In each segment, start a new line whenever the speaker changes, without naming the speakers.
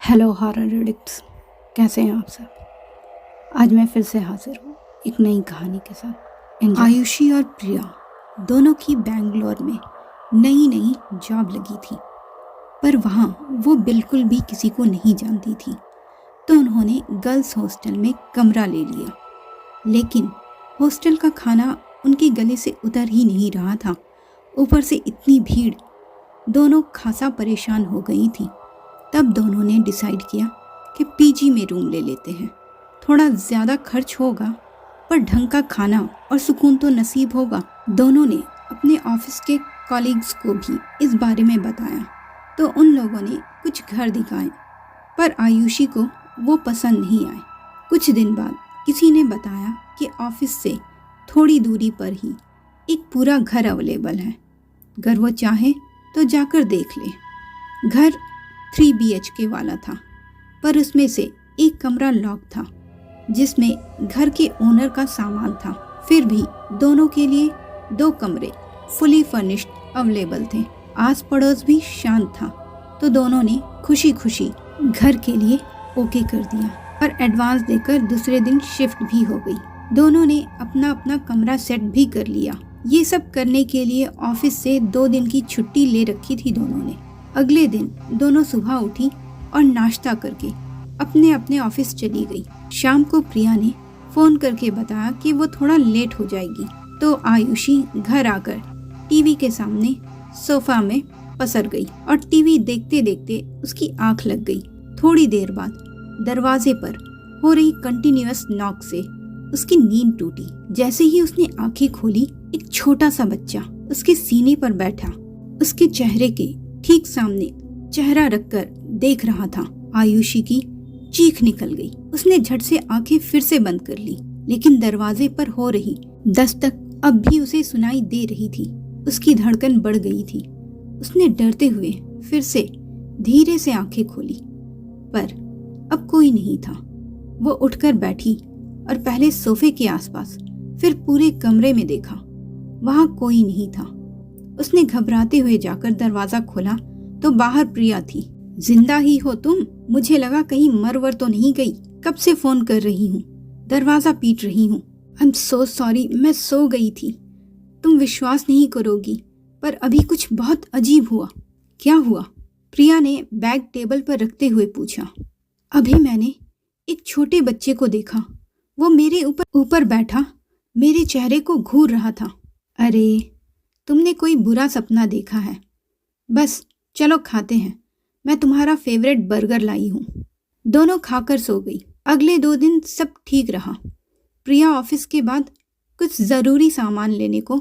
Hello horror addicts, कैसे हैं आप सब। आज मैं फिर से हाजिर हूँ एक नई कहानी के साथ। आयुषी और प्रिया दोनों की बेंगलोर में नई नई जॉब लगी थी, पर वहाँ वो बिल्कुल भी किसी को नहीं जानती थी। तो उन्होंने गर्ल्स हॉस्टल में कमरा ले लिया, लेकिन हॉस्टल का खाना उनके गले से उतर ही नहीं रहा था। ऊपर से इतनी भीड़, दोनों खासा परेशान हो गई थी। तब दोनों ने डिसाइड किया कि पीजी में रूम ले लेते हैं। थोड़ा ज़्यादा खर्च होगा, पर ढंग का खाना और सुकून तो नसीब होगा। दोनों ने अपने ऑफिस के कॉलीग्स को भी इस बारे में बताया, तो उन लोगों ने कुछ घर दिखाए, पर आयुषी को वो पसंद नहीं आए। कुछ दिन बाद किसी ने बताया कि ऑफिस से थोड़ी दूरी पर ही एक पूरा घर अवेलेबल है, अगर वो चाहे तो जाकर देख ले। घर 3 BHK वाला था, पर उसमें से एक कमरा लॉक था, जिसमें घर के ओनर का सामान था। फिर भी दोनों के लिए 2 कमरे फुली फर्निश्ड अवेलेबल थे। आस पड़ोस भी शांत था, तो दोनों ने खुशी खुशी घर के लिए ओके कर दिया और एडवांस देकर दूसरे दिन शिफ्ट भी हो गई। दोनों ने अपना अपना कमरा सेट भी कर लिया। ये सब करने के लिए ऑफिस से 2 दिन की छुट्टी ले रखी थी दोनों ने। अगले दिन दोनों सुबह उठी और नाश्ता करके अपने अपने ऑफिस चली गई। शाम को प्रिया ने फोन करके बताया कि वो थोड़ा लेट हो जाएगी, तो आयुषी घर आकर टीवी के सामने सोफा में पसर गई और टीवी देखते देखते उसकी आंख लग गई। थोड़ी देर बाद दरवाजे पर हो रही कंटिन्यूअस नॉक से उसकी नींद टूटी। जैसे ही उसने आंखें खोली, एक छोटा सा बच्चा उसके सीने पर बैठा उसके चेहरे के ठीक सामने चेहरा रखकर देख रहा था। आयुषी की चीख निकल गई। उसने झट से आंखें फिर से बंद कर ली, लेकिन दरवाजे पर हो रही दस्तक अब भी उसे सुनाई दे रही थी। उसकी धड़कन बढ़ गई थी। उसने डरते हुए फिर से धीरे से आंखें खोली, पर अब कोई नहीं था। वो उठकर बैठी और पहले सोफे के आसपास, फिर पूरे कमरे में देखा। वहां कोई नहीं था। उसने घबराते हुए जाकर दरवाजा खोला, तो बाहर प्रिया थी। जिंदा ही हो तुम? मुझे लगा कहीं मर वर तो नहीं गई। कब से फोन कर रही हूँ, दरवाजा पीट रही हूँ। आई एम सो सॉरी, मैं सो गई थी। तुम विश्वास नहीं करोगी, पर अभी कुछ बहुत अजीब हुआ। क्या हुआ? प्रिया ने बैग टेबल पर रखते हुए पूछा। अभी मैंने एक छोटे बच्चे को देखा। वो मेरे ऊपर बैठा मेरे चेहरे को घूर रहा था। अरे, तुमने कोई बुरा सपना देखा है। बस चलो खाते हैं, मैं तुम्हारा फेवरेट बर्गर लाई हूँ। दोनों खाकर सो गई। अगले 2 दिन सब ठीक रहा। प्रिया ऑफिस के बाद कुछ ज़रूरी सामान लेने को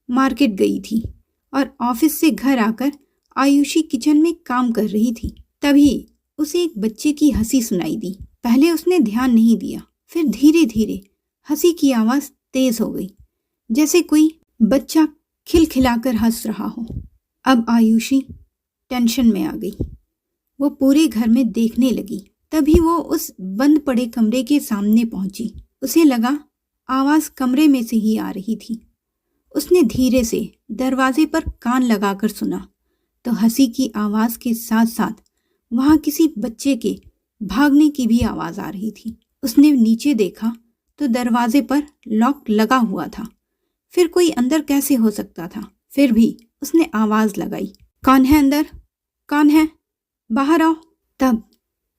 मार्केट गई थी और ऑफिस से घर आकर आयुषी किचन में काम कर रही थी। तभी उसे एक बच्चे की हंसी सुनाई दी। पहले उसने ध्यान नहीं दिया, फिर धीरे धीरे हंसी की आवाज़ तेज हो गई, जैसे कोई बच्चा खिलखिलाकर हंस रहा हो। अब आयुषी टेंशन में आ गई। वो पूरे घर में देखने लगी। तभी वो उस बंद पड़े कमरे के सामने पहुंची। उसे लगा आवाज कमरे में से ही आ रही थी। उसने धीरे से दरवाजे पर कान लगाकर सुना, तो हंसी की आवाज के साथ साथ वहां किसी बच्चे के भागने की भी आवाज आ रही थी। उसने नीचे देखा तो दरवाजे पर लॉक लगा हुआ था। फिर कोई अंदर कैसे हो सकता था? फिर भी उसने आवाज लगाई, कौन है अंदर? कौन है? बाहर आओ। तब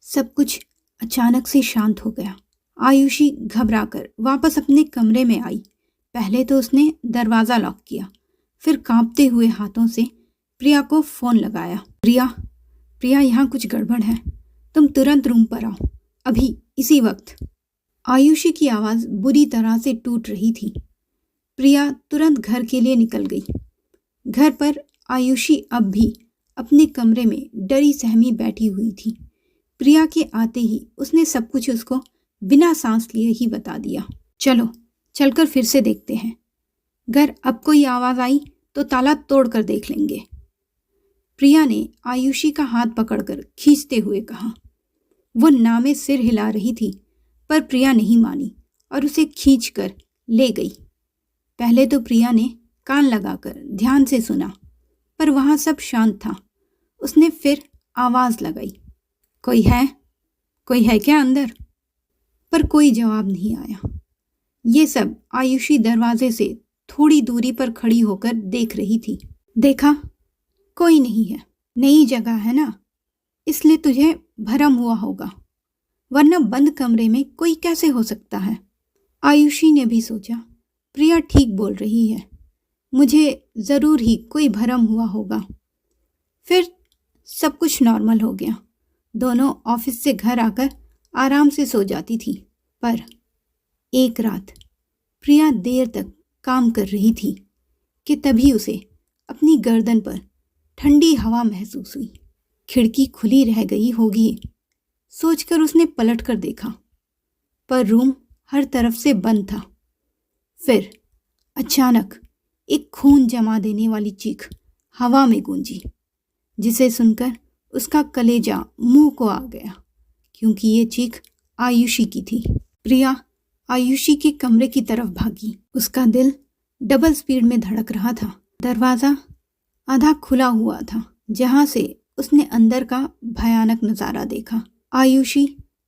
सब कुछ अचानक से शांत हो गया। आयुषी घबराकर वापस अपने कमरे में आई। पहले तो उसने दरवाजा लॉक किया, फिर कांपते हुए हाथों से प्रिया को फोन लगाया। प्रिया, यहाँ कुछ गड़बड़ है, तुम तुरंत रूम पर आओ, अभी इसी वक्त। आयुषी की आवाज बुरी तरह से टूट रही थी। प्रिया तुरंत घर के लिए निकल गई। घर पर आयुषी अब भी अपने कमरे में डरी सहमी बैठी हुई थी। प्रिया के आते ही उसने सब कुछ उसको बिना सांस लिए ही बता दिया। चलो चलकर फिर से देखते हैं, अगर अब कोई आवाज आई तो ताला तोड़ कर देख लेंगे। प्रिया ने आयुषी का हाथ पकड़कर खींचते हुए कहा। वो नामे सिर हिला रही थी, पर प्रिया नहीं मानी और उसे खींचकर ले गई। पहले तो प्रिया ने कान लगाकर ध्यान से सुना, पर वहां सब शांत था। उसने फिर आवाज लगाई, कोई है क्या अंदर? पर कोई जवाब नहीं आया। ये सब आयुषी दरवाजे से थोड़ी दूरी पर खड़ी होकर देख रही थी। देखा, कोई नहीं है। नई जगह है ना, इसलिए तुझे भरम हुआ होगा, वरना बंद कमरे में कोई कैसे हो सकता है। आयुषी ने भी सोचा, प्रिया ठीक बोल रही है, मुझे ज़रूर ही कोई भरम हुआ होगा। फिर सब कुछ नॉर्मल हो गया। दोनों ऑफिस से घर आकर आराम से सो जाती थी। पर एक रात प्रिया देर तक काम कर रही थी कि तभी उसे अपनी गर्दन पर ठंडी हवा महसूस हुई। खिड़की खुली रह गई होगी सोचकर उसने पलट कर देखा, पर रूम हर तरफ से बंद था। फिर अचानक एक खून जमा देने वाली चीख हवा में गूंजी, जिसे सुनकर उसका कलेजा मुंह को आ गया, क्योंकि ये चीख आयुषी की थी। प्रिया आयुषी के कमरे की तरफ भागी। उसका दिल डबल स्पीड में धड़क रहा था। दरवाज़ा आधा खुला हुआ था, जहां से उसने अंदर का भयानक नज़ारा देखा। आयुषी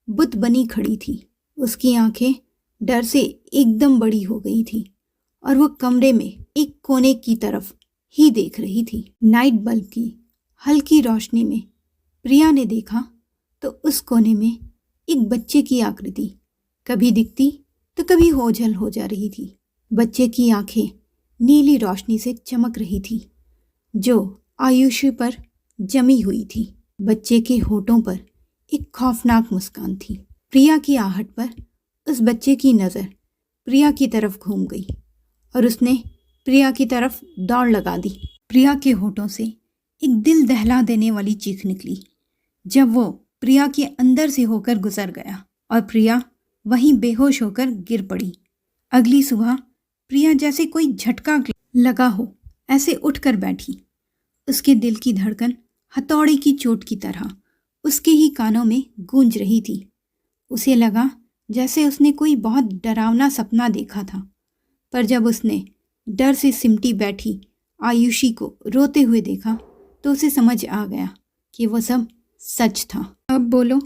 बुत बनी खड़ी थी। उसकी आंखें डर से एकदम बड़ी हो गई थी और वो कमरे में एक कोने की तरफ ही देख रही थी। नाइट बल्ब की हल्की रोशनी में प्रिया ने देखा तो उस कोने में एक बच्चे की आकृति कभी दिखती तो कभी ओझल हो जा रही थी। बच्चे की आंखें नीली रोशनी से चमक रही थी, जो आयुषी पर जमी हुई थी। बच्चे के होठों पर एक खौफनाक मुस्कान थी। प्रिया की आहट पर उस बच्चे की नज़र प्रिया की तरफ घूम गई और उसने प्रिया की तरफ दौड़ लगा दी। प्रिया के होठों से एक दिल दहला देने वाली चीख निकली जब वो प्रिया के अंदर से होकर गुजर गया और प्रिया वहीं बेहोश होकर गिर पड़ी। अगली सुबह प्रिया जैसे कोई झटका लगा हो ऐसे उठकर बैठी। उसके दिल की धड़कन हथौड़े की चोट की तरह उसके ही कानों में गूंज रही थी। उसे लगा जैसे उसने कोई बहुत डरावना सपना देखा था, पर जब उसने डर से सिमटी बैठी आयुषी को रोते हुए देखा तो उसे समझ आ गया कि वो सब सच था। अब बोलो,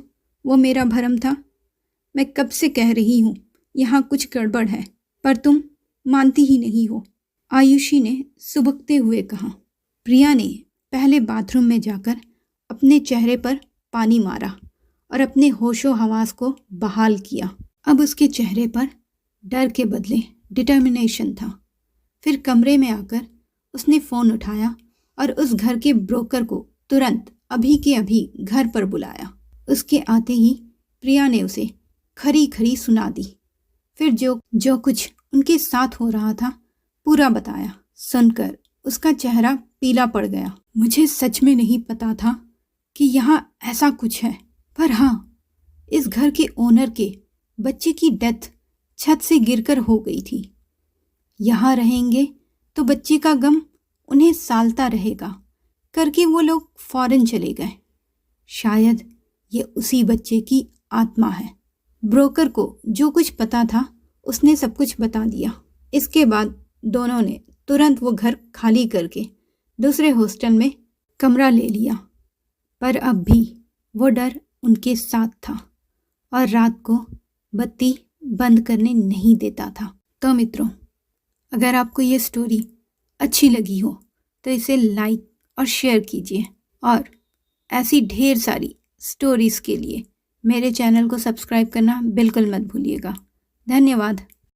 वो मेरा भरम था? मैं कब से कह रही हूँ यहाँ कुछ गड़बड़ है, पर तुम मानती ही नहीं हो, आयुषी ने सुबकते हुए कहा। प्रिया ने पहले बाथरूम में जाकर अपने चेहरे पर पानी मारा और अपने होशो हवास को बहाल किया। अब उसके चेहरे पर डर के बदले डिटर्मिनेशन था। फिर कमरे में आकर उसने फ़ोन उठाया और उस घर के ब्रोकर को तुरंत अभी के अभी घर पर बुलाया। उसके आते ही प्रिया ने उसे खरी खरी सुना दी। फिर जो कुछ उनके साथ हो रहा था पूरा बताया। सुनकर उसका चेहरा पीला पड़ गया। मुझे सच में नहीं पता था कि यहाँ ऐसा कुछ है, पर हाँ, इस घर के ओनर के बच्चे की डेथ छत से गिरकर हो गई थी। यहाँ रहेंगे तो बच्चे का गम उन्हें सालता रहेगा करके वो लोग फौरन चले गए। शायद ये उसी बच्चे की आत्मा है। ब्रोकर को जो कुछ पता था उसने सब कुछ बता दिया। इसके बाद दोनों ने तुरंत वो घर खाली करके दूसरे हॉस्टल में कमरा ले लिया। पर अब भी वो डर उनके साथ था और रात को बत्ती बंद करने नहीं देता था। तो मित्रों, अगर आपको ये स्टोरी अच्छी लगी हो तो इसे लाइक और शेयर कीजिए, और ऐसी ढेर सारी स्टोरीज़ के लिए मेरे चैनल को सब्सक्राइब करना बिल्कुल मत भूलिएगा। धन्यवाद।